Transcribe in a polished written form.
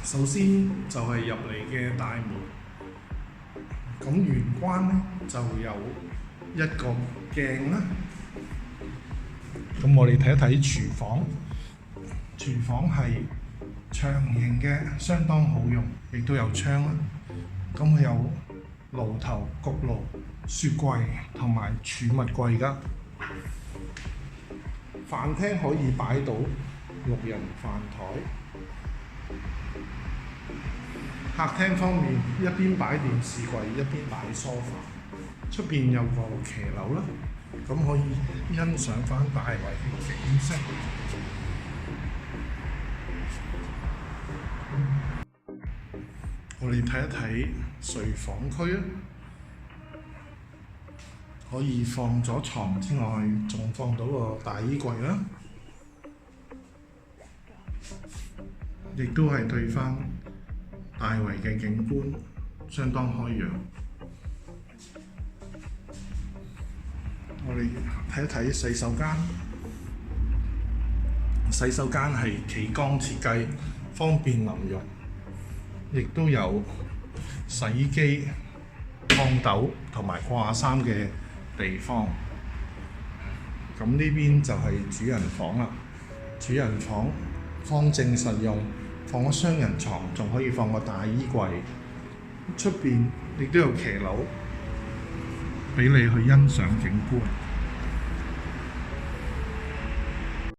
首先就係入嚟嘅大門，咁玄關咧就有一個鏡啦。咁我哋睇一睇廚房，廚房係長形嘅，相當好用，亦都有窗啦。咁佢有爐頭、焗爐、雪櫃同埋儲物櫃㗎。飯廳可以擺到6人飯台。客廳方面，一邊擺電視櫃，一邊擺梳化。出邊有個騎樓啦，咁可以欣賞翻大圍嘅景色。我哋睇一睇睡房區啊，可以放咗床之外，仲放到個大衣櫃啦，亦都係對翻大圍嘅景觀，相當開揚。我哋睇一睇洗手間，洗手間係企缸設計，方便淋浴，亦都有洗衣機、炕斗同埋掛衫嘅地方。咁呢邊就係主人房啦。主人房方正實用，放個雙人床，仲可以放個大衣櫃。出邊亦都有騎樓，俾你去欣賞景觀。